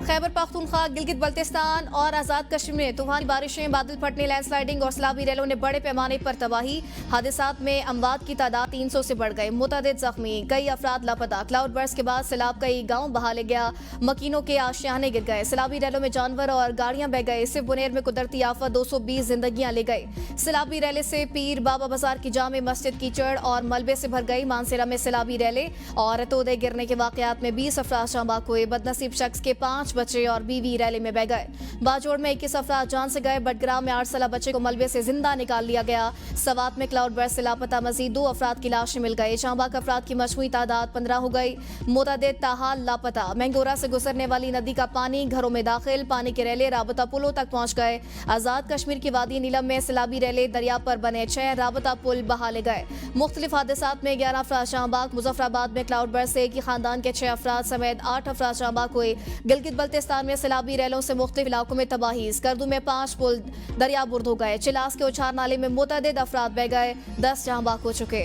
खैबर पख्तूनख्वा, गिलगित बल्तिस्तान और आजाद कश्मीर में तूफानी बारिशें, बादल फटने, लैंडस्लाइडिंग और सैलाबी रैलों ने बड़े पैमाने पर तबाही। हादसात में अमवात की तादाद 300 से बढ़ गई, मुतअद्दिद जख्मी, कई अफराद लापता। क्लाउड बर्स्ट के बाद सैलाब कई गांव बहा ले गया, मकीनों के आशियाने गिर गए। सैलाबी रैलों में जानवर और गाड़ियां बह गए। सिर्फ बुनेर में कुदरती आफत 220 जिंदगियां ले गई। सैलाबी रैले से पीर बाबा बाजार की जामे मस्जिद कीचड़ और मलबे से भर गई। मानसेरा में सैलाबी रैले और तोदे गिरने के वाकयात में 20 अफराद जांबाक हुए। बदनसीब शख्स के 5 बच्चे और बीवी रैली में बह गए। बाजोड़ में 21 अफराद जान से गए। बटग्राम में 8 साल बच्चे को मलबे से जिंदा निकाल लिया गया। सवात में क्लाउड बर्स्ट से लापता मजीद 2 अफराद की लाशें मिल गई। जांबाक अफराद की मजमूई तादाद 15 हो गई। मुतअद्दिद ताहाल लापता। मैंगोरा से गुजरने वाली नदी का पानी घरों में दाखिल। पानी के रैले राबता पुलों तक पहुंच गए। आजाद कश्मीर की वादी नीलम में सैलाबी रैले दरिया पर बने 6 राबता पुल बहा ले गए। मुख्तलिफ हादसात में 11 अफराद जांबाक। मुजफ्फराबाद में क्लाउड बर्स्ट से एक ही खानदान के 6 अफराद समेत 8 अफराद जांबाक हुए। गिलगित बल्तिस्तान में सैलाबी रैलों से मुख्तलिफ इलाकों में तबाही। स्कर्दू में 5 पुल दरिया बुर्द हो गए। चिलास के उछार नाले में मुतअद्दिद अफराद बह गए। 10 जांबाक हो चुके।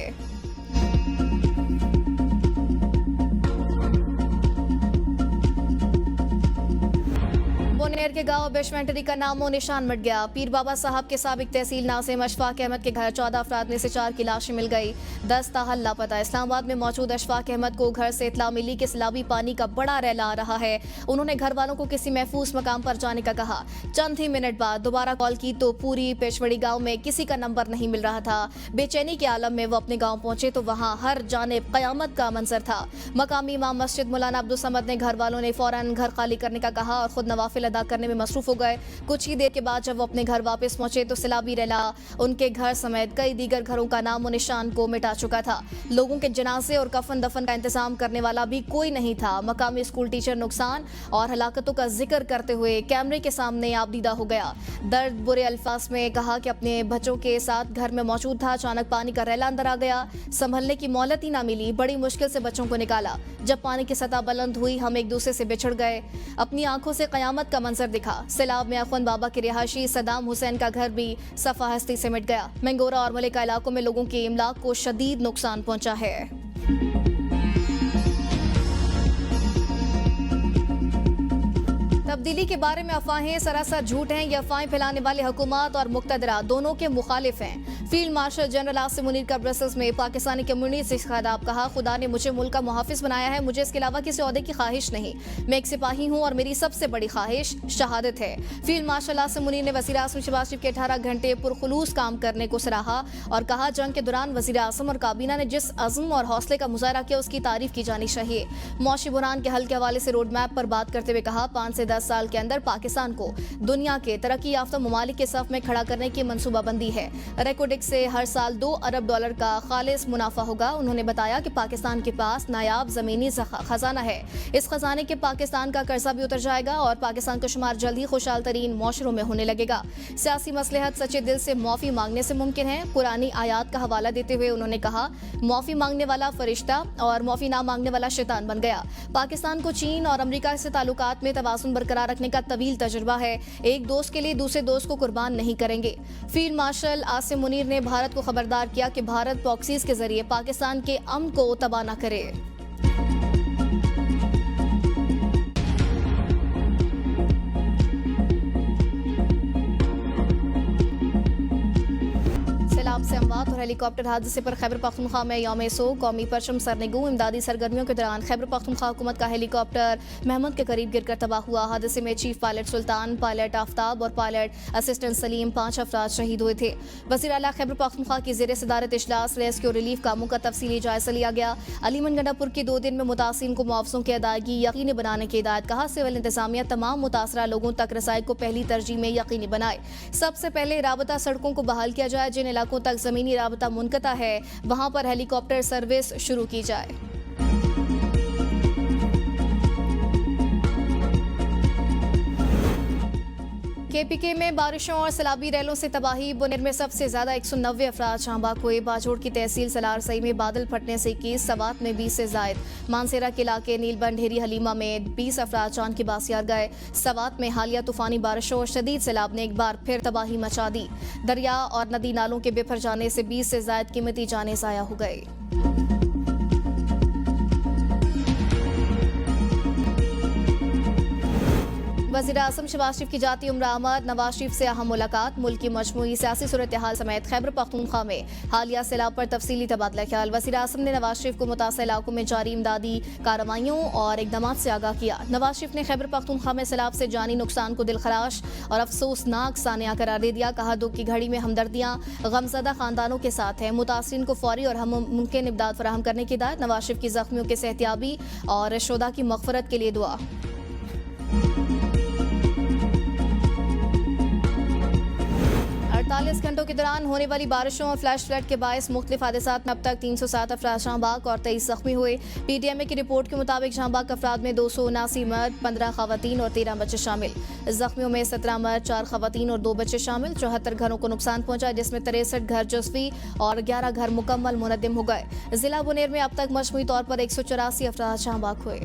बोनेर के गांव बेशमेंटरी का नामो निशान मिट गया। पीर बाबा साहब के साबिक तहसील नासिम अशफाक अहमद के घर 14 अफराद में से 4 की लाशें मिल गई। 10 ताहल लापता। इस्लामाबाद में मौजूद अशफाक अहमद को घर से इतला मिली कि सैलाबी पानी का बड़ा रैला आ रहा है। उन्होंने घर वालों को किसी महफूज मकाम पर जाने का कहा। चंद ही मिनट बाद दोबारा कॉल की तो पूरी पेशवड़ी गाँव में किसी का नंबर नहीं मिल रहा था। बेचैनी के आलम में वो अपने गाँव पहुंचे तो वहाँ हर जानिब कयामत का मंजर था। मकामी इमाम मस्जिद मौलाना अब्दुल समद ने घर वालों ने फौरन घर खाली करने का कहा और खुद नवाफिल अदा करने में मसरूफ हो गए। कुछ ही देर के बाद जब वो अपने घर वापस पहुंचे तो सैलाबी रैला उनके घर समेत कई दीगर घरों का नामो निशान को मिटा चुका था। लोगों के जनाजे और कफन दफन का इंतजाम करने वाला भी कोई नहीं था। मकामी स्कूल टीचर नुकसान और हलाकतों का जिक्र करते हुए कैमरे के सामने आपदीदा हो गया। दर्द बुरे अल्फाज में कहा कि अपने बच्चों के साथ घर में मौजूद था। अचानक पानी का रैला अंदर आ गया। संभलने की मोहलत ही ना मिली। बड़ी मुश्किल से बच्चों को निकाला। जब पानी की सतह बुलंद हुई हम एक दूसरे से बिछड़ गए। अपनी आंखों से कयामत का मंजर दिखा। सैलाब में अखवन बाबा के रिहायशी सदाम हुसैन का घर भी सफा हस्ती से मिट गया। मैंगोरा और मलिका इलाकों में लोगों के इमलाक को शदीद नुकसान पहुंचा है। तब्दीली के बारे में अफवाहें सरासर झूठ हैं। ये अफवाहें फैलाने वाले हुकूमत और मुक्तदरा दोनों के मुखालिफ हैं। Field marshal general Asim Munir का ब्रसेल्स में पाकिस्तानी कम्युनिटी से खिताब। कहा, खुदा ने मुझे मुल्क का मुहाफिज बनाया है। मुझे इसके अलावा किसी ओहदे की ख्वाहिश नहीं। मैं एक सिपाही हूँ और मेरी सबसे बड़ी ख्वाहिश शहादत है। फील्ड मार्शल आसिम मुनीर ने वज़ीर आज़म शहबाज शरीफ के 18 घंटे पुरखुलूस काम करने को सराहा और कहा, जंग के दौरान वज़ीर आज़म और काबीना ने जिस अज़्म और हौसले का मुजाहरा किया उसकी तारीफ की जानी चाहिए। मौशी बुरहान के हल के हवाले से रोड मैप पर बात करते हुए कहा, 5 से 10 साल के अंदर पाकिस्तान को दुनिया के तरक्की याफ्ता ममालिक के सफ में खड़ा करने की मनसूबाबंदी है। रेकोडिक से हर साल $2 अरब का खालिस मुनाफा होगा। उन्होंने बताया कि पाकिस्तान के पास नायाब जमीनी खजाना है। इस खजाने के पाकिस्तान का कर्जा भी उतर जाएगा और पाकिस्तान का शुमार जल्द ही खुशहाल तरीन मौशरों में होने लगेगा। सियासी मसलहत सच्चे दिल से माफी मांगने से मुमकिन है। पुरानी आयात का हवाला देते हुए उन्होंने कहा, माफी मांगने वाला फरिश्ता और माफी ना मांगने वाला शैतान बन गया। पाकिस्तान को चीन और अमेरिका से ताल्लुकात में तवाज़ुन बरकरार रखने का तवील तजुर्बा है। एक दोस्त के लिए दूसरे दोस्त को कुर्बान नहीं करेंगे। फील्ड मार्शल आसिम मुनीर ने भारत को खबरदार किया कि भारत प्रॉक्सीज के जरिए पाकिस्तान के अमन को तबाह न करे। सैलाब से अमवात और हेलीकॉप्टर हादसे पर खैबर पख्तूनख्वा में यौम सोग कौमी परचम सरनेगू। इमदादी सरगर्मियों के दौरान खैबर पख्तूनख्वा हुकूमत का हेलीकॉप्टर महमद के करीब गिरकर तबाह हुआ। हादसे में चीफ पायलट सुल्तान, पायलट आफ्ताब और पायलट असिस्टेंट सलीम 5 अफराद शहीद हुए थे। वज़ीर आला खैबर पख्तूनख्वा की ज़ेर सदारत इजलास रेस्क्यू रिलीफ कामों का तफसीली जायजा लिया गया। अलीमन गंडापुर के 2 दिन में मुतासिरीन को मुआवजों की अदायगी यकीनी बनाने की हिदायत। कहा, सिविल इंतजामिया तमाम मुतासरा लोगों तक रसाई को पहली तरजीह में यकीनी बनाए। सबसे पहले राबता सड़कों को बहाल किया जाए। जिन इलाकों तक जमीनी राबता मुनक़ता है वहां पर हेलीकॉप्टर सर्विस शुरू की जाए। केपीके में बारिशों और सैलाबी रैलों से तबाही। बुनेर में सबसे ज्यादा 190 अफराद जांबाक हुए। बाजोड़ की तहसील सलारसई में बादल फटने से 21, सवात में 20 से जायद। मानसेरा के इलाके नीलबंड ढेरी हलीमा में 20 अफराद जान की बासियार गए। सवात में हालिया तूफानी बारिशों और शदीद सैलाब ने एक बार फिर तबाही मचा दी। दरिया और नदी नालों के बिफर जाने से 20 से जायद कीमती जानें ज़ाया हो गई। वज़ीर आज़म शहबाज शरीफ की जाती उम्र आमद, नवाज शरीफ से अहम मुलाकात, मुल्क की मजमूई सियासी सूरत हाल समेत खैबर पख्तूनख्वा में हालिया सैलाब पर तफसीली तबादला ख्याल। वज़ीर आज़म ने नवाज शरीफ को मुतासर इलाकों में जारी इमदादी कार्रवाइयों और इकदाम से आगाह किया। नवाज शरीफ ने खैबर पख्तूनख्वा में सैलाब से जानी नुकसान को दिलखराश और अफसोसनाक सानिया करार दे दिया। कहा, दुख की घड़ी में हमदर्दियां गमजदा खानदानों के साथ हैं, मुतासिरीन को फौरी और मुमकिन इमदाद फराहम करने की हिदायत। नवाज शरीफ की जख्मियों के सेहतियाबी और शुहदा की मगफरत के लिए दुआ। 48 घंटों के दौरान होने वाली बारिशों और फ्लैश फ्लड के बायस मुख्तलिफ हादसात में अब तक 307 अफराद शाहबाग और 23 जख्मी हुए। PTMA की रिपोर्ट के मुताबिक शाहबाग अफराद में 279 मर्द, 15 खवातीन और 13 बच्चे शामिल। जख्मियों में 17 मर्द, 4 खवातीन और 2 बच्चे शामिल। 74 घरों को नुकसान पहुंचा, जिसमें 63 घर जज़वी और 11 घर मुकम्मल मुनद्दिम हो गए। जिला बुनेर में अब तक मजमूई तौर पर 184 अफराद शाहबाग हुए।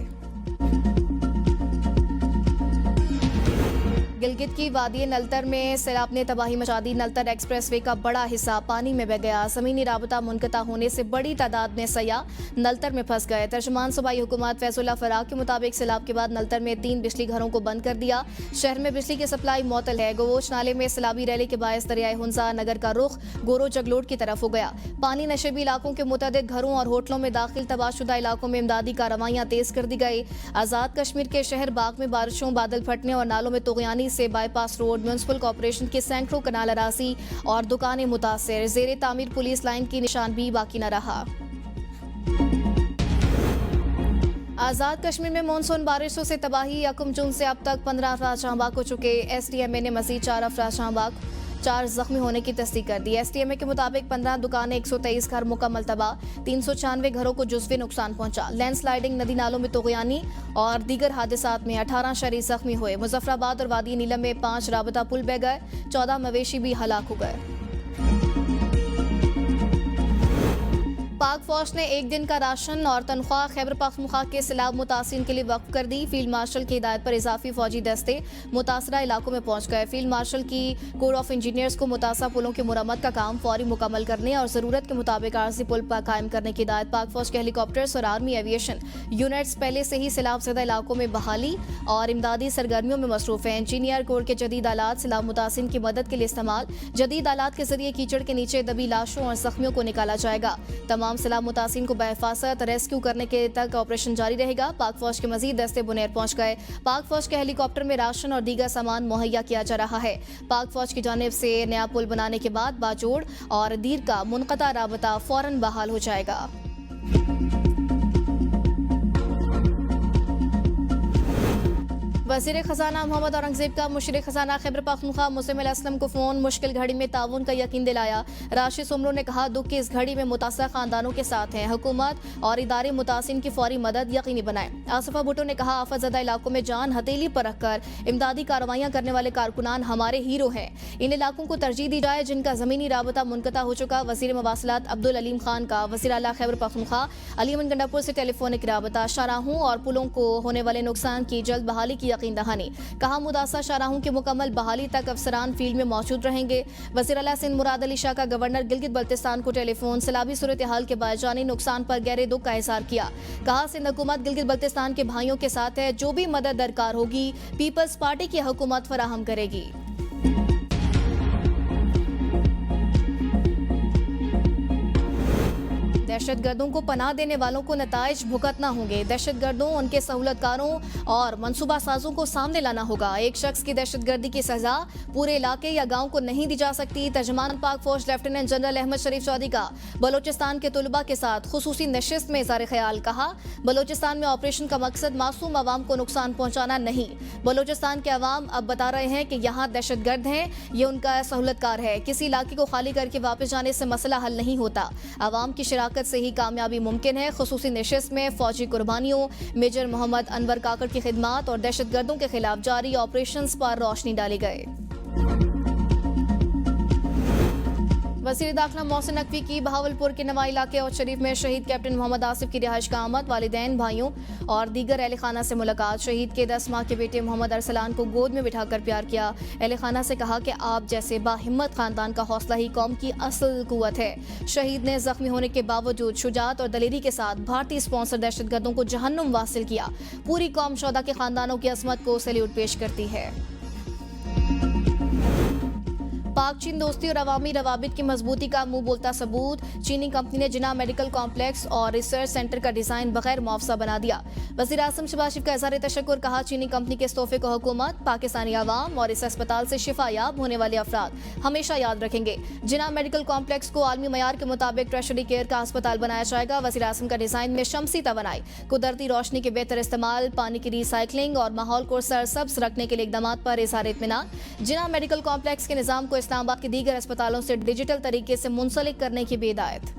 गिलगित की वादी नलतर में सैलाब ने तबाही मचा दी। नलतर एक्सप्रेसवे का बड़ा हिस्सा पानी में बह गया। ज़मीनी राबता मुनक़ता होने से बड़ी तादाद में सयाह नलतर में फंस गए। तर्जुमान सूबाई हुकूमत फैजुल्ला फराग के मुताबिक सैलाब के बाद नलतर में 3 बिजली घरों को बंद कर दिया। शहर में बिजली की सप्लाई मुअत्तल है। गोवोश नाले में सैलाबी रैली के बायस दरियाए हुंजा नगर का रुख गोरो जगलोट की तरफ हो गया। पानी नशेबी इलाकों के मुतअद्दिद घरों और होटलों में दाखिल तबाहशुदा इलाकों में इमदादी कार्रवाइयाँ तेज कर दी गई। आज़ाद कश्मीर के शहर बाग में बारिशों, बादल फटने और नालों में तुग़यानी से बाईपास रोड, म्युनिसिपल कॉर्पोरेशन के सैकड़ों कनाल अराजी और दुकानें मुतासिर। ज़ेरे तामीर पुलिस लाइन की निशान भी बाकी न रहा। आज़ाद कश्मीर में मानसून बारिशों से तबाही। 1 जून से अब तक 15 अफराद शाहबाग हो चुके। SDMA ने मजीद 4 अफराद शाहबाग, 4 जख्मी होने की तस्दीक कर दी। SDMA के मुताबिक 15 दुकानें, 123 घर मुकम्मल तबाह, 396 घरों को जुज़वी नुकसान पहुंचा। लैंडस्लाइडिंग, नदी नालों में तुग़यानी और दीगर हादसात में 18 शहरी जख्मी हुए। मुजफ्फराबाद और वादी नीलम में 5 राबता पुल बह गए, 14 मवेशी भी हलाक हो गए। पाक फौज ने 1 दिन का राशन और तनख्वाह खैबर पख्तूनख्वा के सैलाब मुतासिरीन के लिए वक्फ कर दी। फील्ड मार्शल की हिदायत पर इजाफी फौजी दस्ते मुतासरा इलाकों में पहुंच गए। फील्ड मार्शल की कोर ऑफ इंजीनियर्स को मुतासरा पुलों की मुरम्मत का काम फौरी मुकम्मल करने और ज़रूरत के मुताबिक आर्जी पुल पर कायम करने की हिदायत। पाक फौज के हेलीकॉप्टर्स और आर्मी एविएशन यूनिट्स पहले से ही सैलाब ज़दा इलाकों में बहाली और इमदादी सरगर्मियों में मसरूफ हैं। इंजीनियर कोर के जदीद आलात सैलाब मुतासिरीन की मदद के लिए इस्तेमाल। जदीद आलात के जरिए कीचड़ के नीचे दबी लाशों और जख्मियों को निकाला जाएगा। तमाम सैलाब मुतासिरीन को बहिफाजत रेस्क्यू करने के तक ऑपरेशन जारी रहेगा। पाक फौज के मजीद दस्ते बुनेर पहुंच गए। पाक फौज के हेलीकॉप्टर में राशन और दीगर सामान मुहैया किया जा रहा है। पाक फौज की जानिब से नया पुल बनाने के बाद बाजोड़ और दीर का मुनक़ता राबता फौरन बहाल हो जाएगा। वज़ीर ख़ज़ाना मोहम्मद औरंगज़ेब का मुशीर ख़ज़ाना खैबर पख्तूनख्वा मुज़म्मिल असलम को फ़ोन, मुश्किल घड़ी में ताउन का यकीन दिलाया। राशिद सुमरो ने कहा, दुख की इस घड़ी में मुतासर ख़ानदानों के साथ हैं। हुकूमत और इदारे मुतासिरीन की फौरी मदद यकीनी बनाएं। आसिफा भुट्टो ने कहा, आफतज़दा इलाकों में जान हथेली पर रखकर इमदादी कार्रवाइयाँ करने वाले कारकुनान हमारे हीरो हैं। इन इलाकों को तरजीह दी जाए जिनका ज़मीनी राबता मुनक़ता हो चुका। वज़ीर मवासिलात अब्दुल अलीम खान का वज़ीर आला खैबर पख्तूनख्वा अलीमन गंडापुर से टेलीफोनिक राबता। शाहराहों और पुलों को होने वाले नुकसान की जल्द बहाली की यकीन दहानी। कहा, मुदासा शाहराहों की मुकम्मल बहाली तक अफसरान फील्ड में मौजूद रहेंगे। वज़ीर आला सिंध मुराद अली शाह का गवर्नर गिलगित बल्तिस्तान को टेलीफोन, सैलाबी सूरत हाल के बाद जानी नुकसान पर गहरे दुख का इज़हार किया। कहा, सिंध हुकूमत गिलगित बल्तिस्तान के भाइयों के साथ है। जो भी मदद दरकार होगी पीपल्स पार्टी की हुकूमत फराहम करेगी। दहशतगर्दों को पनाह देने वालों को नताइज भुगतना होंगे। दहशतगर्दों, उनके सहूलतकारों और मनसूबा साजों को सामने लाना होगा। एक शख्स की दहशतगर्दी की सजा पूरे इलाके या गांव को नहीं दी जा सकती। तर्जमान पाक फौज लेफ्टिनेंट जनरल अहमद शरीफ चौधरी का बलोचिस्तान के तलबा के साथ खुसूसी नशिस्त में इज़हार ख्याल। कहा, बलोचिस्तान में ऑपरेशन का मकसद मासूम अवाम को नुकसान पहुँचाना नहीं। बलोचिस्तान के अवाम अब बता रहे हैं कि यहाँ दहशतगर्द हैं, ये उनका सहूलतकार है। किसी इलाके को खाली करके वापस जाने से मसला हल नहीं होता। अवाम की शिराकत से ही कामयाबी मुमकिन है। खुसूसी नशिस्त में फौजी कुर्बानियों, मेजर मोहम्मद अनवर काकड़ की खिदमात और दहशतगर्दों के खिलाफ जारी ऑपरेशंस पर रोशनी डाली गई। वज़ीर दाखिला मोहसिन नकवी की बहावलपुर के नवाई इलाके और शरीफ में शहीद कैप्टन मोहम्मद आसिफ की रिहाइश का आमद, वालिदैन, भाइयों और दीगर अहल खाना से मुलाकात। शहीद के 10 माह के बेटे मोहम्मद अरसलान को गोद में बिठाकर प्यार किया। अहल खाना से कहा कि आप जैसे बाहिम्मत खानदान का हौसला ही कौम की असल कुव्वत है। शहीद ने जख्मी होने के बावजूद शुजाअत और दलेरी के साथ भारतीय स्पॉन्सर दहशतगर्दों को जहन्नुम वासिल किया। पूरी कौम शोहदा के खानदानों की अजमत को सैल्यूट पेश करती है। पाक चीन दोस्ती और अवामी रवाबित की मजबूती का मुंह बोलता सबूत। चीनी कंपनी ने जिना मेडिकल कॉम्प्लेक्स और रिसर्च सेंटर का डिजाइन बगैर मुआवजा बना दिया। वज़ीर आज़म शहबाज शरीफ का इज़हार तशक्कुर, कहा चीनी कंपनी के इस तोहफे को हुकूमत, पाकिस्तानी आवाम और इस अस्पताल से शिफा याब होने वाले अफराद हमेशा याद रखेंगे। जिना मेडिकल कॉम्प्लेक्स को आलमी मयार के मुताबिक टर्शरी केयर का अस्पताल बनाया जाएगा। वज़ीर आज़म का डिजाइन में शमसी तवानाई, कुदरती रोशनी के बेहतर इस्तेमाल, पानी की रिसाइकलिंग और माहौल को सरसब्ज रखने के लिए इकदाम पर इज़हार इत्मीनान। जिना मेडिकल कॉम्प्लेक्स के निज़ाम को इस्लामाबाद के दीगर अस्पतालों से डिजिटल तरीके से मुंसलिक करने की भी हिदायत।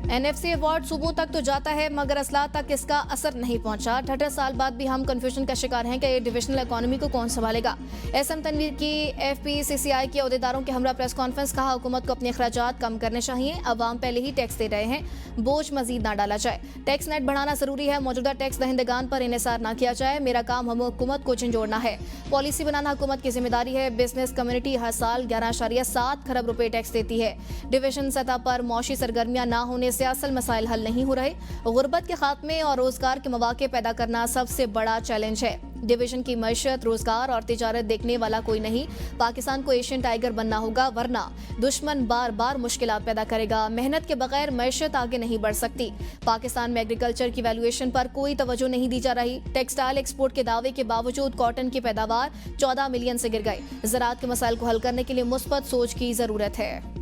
NFC अवार्ड सूबों तक तो जाता है मगर असला तक इसका असर नहीं पहुंचा। 68 साल बाद भी हम कंफ्यूजन का शिकार हैं कि डिविजनल इकोनॉमी को कौन संभालेगा। SM तनवीर की FPCCI के अहदेदारों के हमरा प्रेस कॉन्फ्रेंस, कहा हुकूमत को अपने अखराजात कम करने चाहिए। अवाम पहले ही टैक्स दे रहे हैं, बोझ मजीद ना डाला जाए। टैक्स नेट बढ़ाना जरूरी है, मौजूदा टैक्स दहिंदगान पर इन्हिसार ना किया जाए। मेरा काम हम हुकूमत को झंझोड़ना है। पॉलिसी बनाना हुकूमत की जिम्मेदारी है। बिजनेस कम्युनिटी हर साल 11.7 खरब रुपए टैक्स देती है। डिवीजन सतह पर मौशी सरगर्मियां ना होने से असल मसाइल हल नहीं हो रहे। गुर्बत के खात्मे और रोजगार के मौके पैदा करना सबसे बड़ा चैलेंज है। डिवीजन की मईशत, रोजगार और तिजारत देखने वाला कोई नहीं। पाकिस्तान को एशियन टाइगर बनना होगा, वरना दुश्मन बार बार मुश्किलात पैदा करेगा। मेहनत के बगैर मईशत आगे नहीं बढ़ सकती। पाकिस्तान में एग्रीकल्चर की वैल्यूएशन पर कोई तवज्जो नहीं दी जा रही। टेक्सटाइल एक्सपोर्ट के दावे के बावजूद कॉटन की पैदावार 14 मिलियन से गिर गई। ज़राअत के मसाइल को हल करने के लिए मुस्बत सोच की जरूरत है।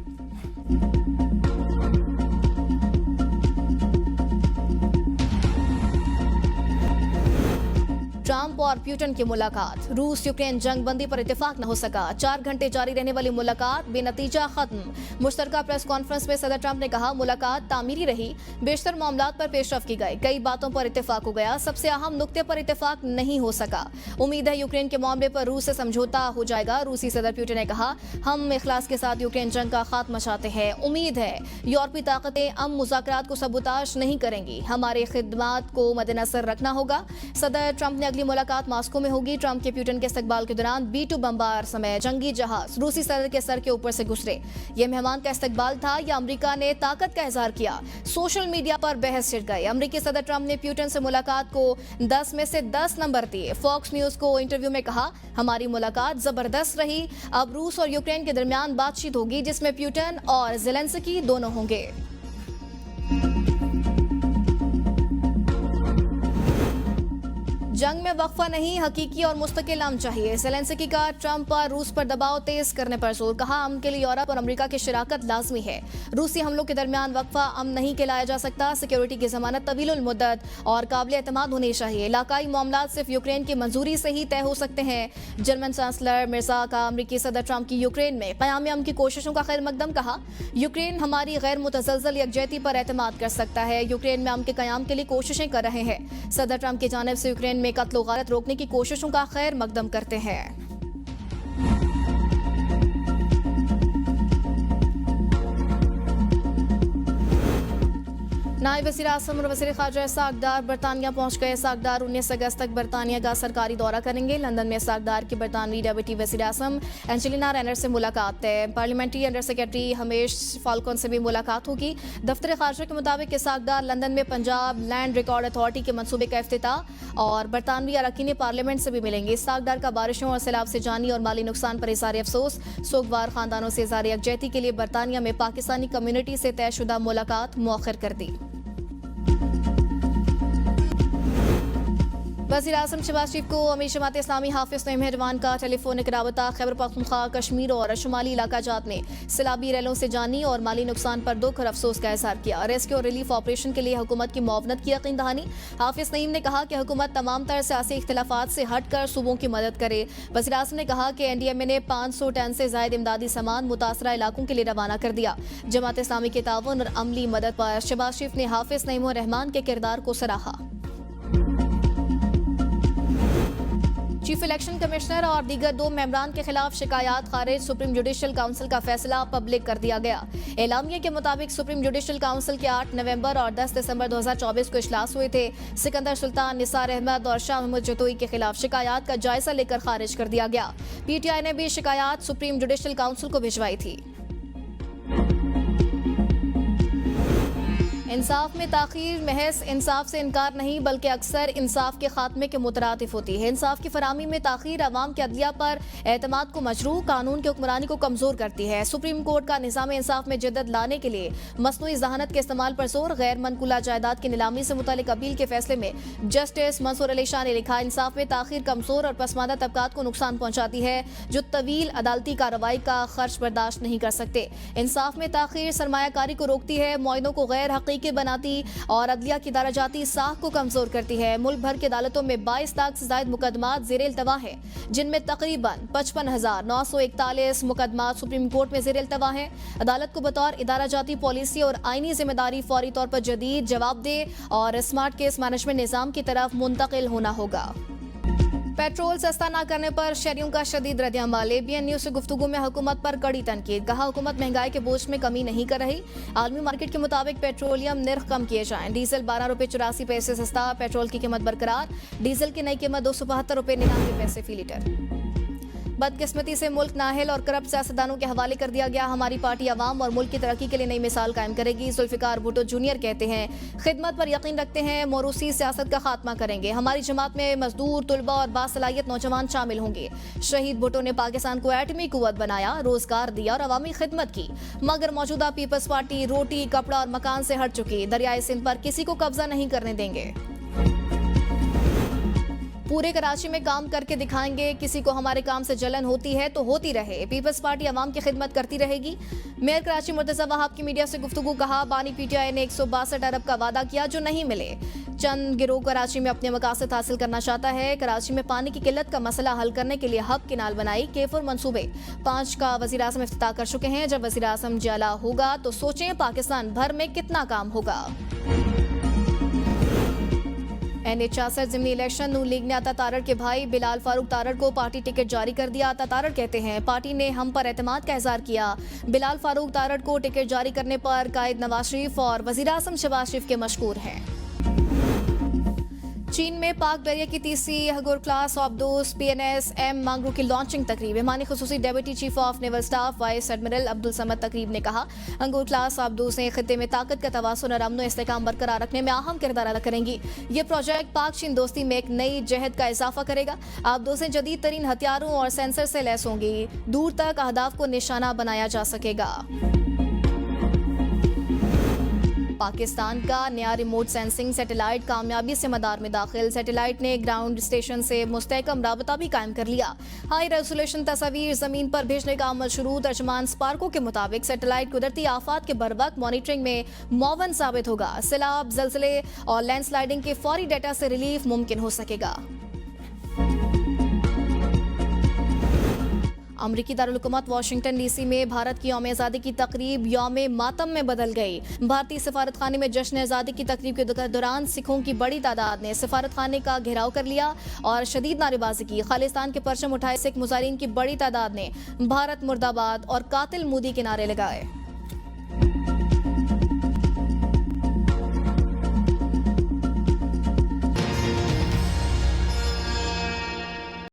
ट्रंप और पुतिन की मुलाकात। रूस यूक्रेन जंग बंदी पर इत्तेफाक न हो सका। 4 घंटे जारी रहने वाली मुलाकात बेनतीजा खत्म। मुश्तरका प्रेस कॉन्फ्रेंस में सदर ट्रंप ने कहा मुलाकात तामीरी रही, बेशतर मामलात पर पेशरफ की गई, कई बातों पर इत्तेफाक हो गया, सबसे अहम नुक्ते पर इत्तेफाक नहीं हो सका। उम्मीद है यूक्रेन के मामले पर रूस से समझौता हो जाएगा। रूसी सदर पुतिन ने कहा हम इखलास के साथ यूक्रेन जंग का खात्मा चाहते हैं। उम्मीद है यूरोपीय ताकतें मुज़ाकरात को सबूताश नहीं करेंगी। हमारे खिदमात को मद्देनजर रखना होगा। सदर ट्रंप ने अगली मुलाकात मॉस्को में होगी। ट्रंप के पुतिन के इस्तकबाल के दौरान B-2 बम्बार समय जंगी जहाज रूसी सदर के सर के ऊपर से गुजरे। यह मेहमान का इस्तकबाल था या अमेरिका ने ताकत का इजहार किया? सोशल मीडिया पर बहस छिड़ गई। अमेरिकी सदर ट्रंप ने पुतिन से मुलाकात को 10 में से 10 नंबर दिए। फॉक्स न्यूज को इंटरव्यू में कहा हमारी मुलाकात जबरदस्त रही। अब रूस और यूक्रेन के दरमियान बातचीत होगी जिसमें पुतिन और ज़ेलेंस्की दोनों होंगे। जंग में वक्फा नहीं, हकीकी और मुस्तकिल अमन चाहिए। ज़ेलेंस्की का ट्रंप पर रूस पर दबाव तेज करने पर जोर, कहा अमन के लिए यूरोप और अमेरिका की शराकत लाजमी है। रूसी हमलों के दरमियान वक्फा अमन नहीं कहलाया जा सकता। सिक्योरिटी की जमानत तवीलुल मुद्दत और काबिल एतमाद होनी चाहिए। इलाकाई मामलात सिर्फ यूक्रेन की मंजूरी से ही तय हो सकते हैं। जर्मन चांसलर मिर्जा का अमेरिकी सदर ट्रंप की यूक्रेन में क़याम अमन की कोशिशों का खैर मकदम, कहा यूक्रेन हमारी गैर मुतज़लज़ल यकजहती पर एतमाद कर सकता है। यूक्रेन में अमन के क़याम के लिए कोशिशें कर रहे हैं। सदर ट्रंप की जानिब से यूक्रेन में कत्ल गारत रोकने की कोशिशों का खैर मकदम करते हैं। नायब वज़ीर आज़म और वज़ीर ख़ारजा सागदार बरतानिया पहुंच गए। सागदार 19 अगस्त तक बरतानिया का सरकारी दौरा करेंगे। लंदन में सागदार की बरतानवी डेप्यूटी वज़ीर आज़म एंजेलिना रेनर से मुलाकात है। पार्लियामेंट्री अंडर सेक्रेटरी हमेश फाल्कन से भी मुलाकात होगी। दफ्तर ख़ारजा के मुताबिक सागदार लंदन में पंजाब लैंड रिकॉर्ड अथॉरिटी के मनसूबे का इफ्तिताह और बरतानवी अरकान पार्लियामेंट से भी मिलेंगे। सागदार का बारिशों और सैलाब से जानी और माली नुकसान पर इज़हार अफसोस। सोगवार खानदानों से इज़हार यकजहती के लिए बरतानिया में पाकिस्तानी कम्युनिटी से तयशुदा मुलाकात मौखर कर दी। वज़ीर आज़म शहबाज शरीफ को अमीर जमात इस्लामी हाफिज नईम रहमान का टेलीफोनिक राबता खैबर पख्तूनख्वा, कश्मीर और शुमाली इलाका जात में सैलाबी रैलों से जानी और माली नुकसान पर दुख और अफसोस का इजहार किया। रेस्क्यू और रिलीफ ऑपरेशन के लिए हुकूमत की मुआवनत की यकीन दहानी। हाफिज नईम ने कहा कि हुकूमत तमाम तरह सियासी इख्तिलाफात से हट कर सूबों की मदद करे। वज़ीर आज़म ने कहा कि NDMA ने 500 टन से ज़ायद इमदादी सामान मुतासरा इलाकों के लिए रवाना कर दिया। जमात इस्लामी के ताउन और अमली मदद पर शहबाज शरीफ ने हाफिज नईम रहमान के किरदार को सराहा। चीफ इलेक्शन कमिश्नर और दीगर 2 मेंबरान के खिलाफ शिकायत खारिज। सुप्रीम जुडिशल काउंसिल का फैसला पब्लिक कर दिया गया। एलामिया के मुताबिक सुप्रीम जुडिशल काउंसिल के 8 नवंबर और 10 दिसंबर 2024 को इजलास हुए थे। सिकंदर सुल्तान, निसार अहमद और शाह महमूद जतोई के खिलाफ शिकायत का जायजा लेकर खारिज कर दिया गया। पीटीआई ने भी शिकायत सुप्रीम जुडिशल काउंसिल को भिजवाई थी। इंसाफ में ताखीर महज इंसाफ से इनकार नहीं बल्कि अक्सर इंसाफ के खात्मे के मुतरादिफ होती है। इंसाफ की फराहमी में ताखीर अवाम के अदलिया पर एतमाद को मजरूह, कानून की हुक्मरानी को कमजोर करती है। सुप्रीम कोर्ट का निज़ाम इंसाफ में जद्दत लाने के लिए मसनूई जहानत के इस्तेमाल पर जोर। गैर मनकुला जायदाद की नीलामी से मुतालिक अपील के फैसले में जस्टिस मंसूर अली शाह ने लिखा, इंसाफ में ताखीर कमजोर और पसमानदा तबकात को नुकसान पहुंचाती है जो तवील अदालती कार्रवाई का खर्च बर्दाश्त नहीं कर सकते। इंसाफ में ताखीर सरमायाकारी को रोकती है, मुआइनों को गैर हकीकी बनाती और अदलिया की दराजाती साख को कमजोर करती है। मुल्क भर की अदालतों में 22 लाख से ज्यादा मुकदमात ज़ेर इल्तवा है, जिनमें तकरीबन 55,941 मुकदमात सुप्रीम कोर्ट में ज़ेर इल्तवा है। अदालत को बतौर इदारा जाती पॉलिसी और आईनी जिम्मेदारी फौरी तौर पर जदीद, जवाबदेह और स्मार्ट केस मैनेजमेंट निज़ाम की तरफ मुंतकिल होना होगा। पेट्रोल सस्ता न करने पर शहरियों का शदीद रद्द-ए-अमल। ABN न्यूज़ से गुफ्तगू में हुकूमत पर कड़ी तनकीद। कहा, हुकूमत महंगाई के बोझ में कमी नहीं कर रही। आलमी मार्केट के मुताबिक पेट्रोलियम निर्ख कम किए जाएं। डीजल 12 रुपये 84 पैसे सस्ता, पेट्रोल की कीमत बरकरार। डीजल की नई कीमत 272 रुपये 99 पैसे फी लीटर। बदकिस्मती से मुल्क नाअहल और करप्ट सियासतदानों के हवाले कर दिया गया। हमारी पार्टी अवाम और मुल्क की तरक्की के लिए नई मिसाल कायम करेगी। जुल्फिकार भुट्टो जूनियर कहते हैं, खिदमत पर यकीन रखते हैं, मोरूसी सियासत का खात्मा करेंगे। हमारी जमात में मजदूर, तुलबा और बासलाहियत नौजवान शामिल होंगे। शहीद भुट्टो ने पाकिस्तान को एटमी कुव्वत बनाया, रोजगार दिया और अवामी खिदमत की, मगर मौजूदा पीपल्स पार्टी रोटी, कपड़ा और मकान से हट चुकी। दरियाए सिंध पर किसी को कब्जा नहीं करने देंगे। पूरे कराची में काम करके दिखाएंगे। किसी को हमारे काम से जलन होती है तो होती रहे। पीपल्स पार्टी अवाम की खिदमत करती रहेगी। मेयर कराची मुर्तजा वहाब की मीडिया से गुफ्तगू। कहा, बानी PTI ने 162 अरब का वादा किया जो नहीं मिले। चंद गिरोह कराची में अपने मकासद हासिल करना चाहता है। कराची में पानी की किल्लत का मसला हल करने के लिए हब किनाल बनाई। केफुर मंसूबे 5 का वज़ीर आज़म इफ्तिताह कर चुके हैं। जब वज़ीर आज़म जिला होगा तो सोचें पाकिस्तान भर में कितना काम होगा। NH-66 ज़िमनी election. नून लीग ने अता तारड़ के भाई बिलाल फारूक तारड़ को पार्टी टिकट जारी कर दिया। अता तारड़ कहते हैं, पार्टी ने हम पर एतमाद का इज़हार किया। बिलाल फारूक तारड़ को टिकट जारी करने पर कायद नवाज शरीफ और वज़ीर आज़म शहबाज शरीफ के मशकूर हैं। चीन में पाक दरिया की तीसरी हगोर क्लास ऑब्दोस PNS M मांगरू की लॉन्चिंग तकरीब। मानी खुसूसी deputy chief of naval staff vice admiral Abdul Samad तकरीब ने कहा, अंगूर क्लास ऑब्दोस ने खित्ते में ताकत का तवाज़ुन और अमन इस्तेहकाम बरकरार रखने में अहम किरदार अदा करेंगी। ये प्रोजेक्ट पाक चीन दोस्ती में एक नई जहद का इजाफा करेगा। ऑब्दोसें जदीद तरीन हथियारों और सेंसर से लैस होंगी। दूर तक अहदाफ को निशाना बनाया जा सकेगा। पाकिस्तान का नया रिमोट सेंसिंग सैटेलाइट कामयाबी से मदार में दाखिल। सैटेलाइट ने ग्राउंड स्टेशन से मुस्तहकम राबता भी कायम कर लिया। हाई रेजोल्यूशन तस्वीर जमीन पर भेजने का अमल शुरू। तर्जमान स्पार्को के मुताबिक सैटेलाइट कुदरती आफात के बरवक्त मॉनिटरिंग में मुआवन साबित होगा। सैलाब, जलजले और लैंडस्लाइडिंग के फौरी डेटा से रिलीफ मुमकिन हो सकेगा। अमरीकी दारुल-हुकूमत वाशिंगटन DC में भारत की यौम आज़ादी की तकरीब यौम मातम में बदल गई। भारतीय सफारत खाने में जश्न आज़ादी की तकरीब के दौरान सिखों की बड़ी तादाद ने सफारत खाने का घेराव कर लिया और शदीद नारेबाजी की। खालिस्तान के परचम उठाए सिख मुजाहिरीन की बड़ी तादाद ने भारत मुर्दाबाद और कातिल मोदी के नारे लगाए।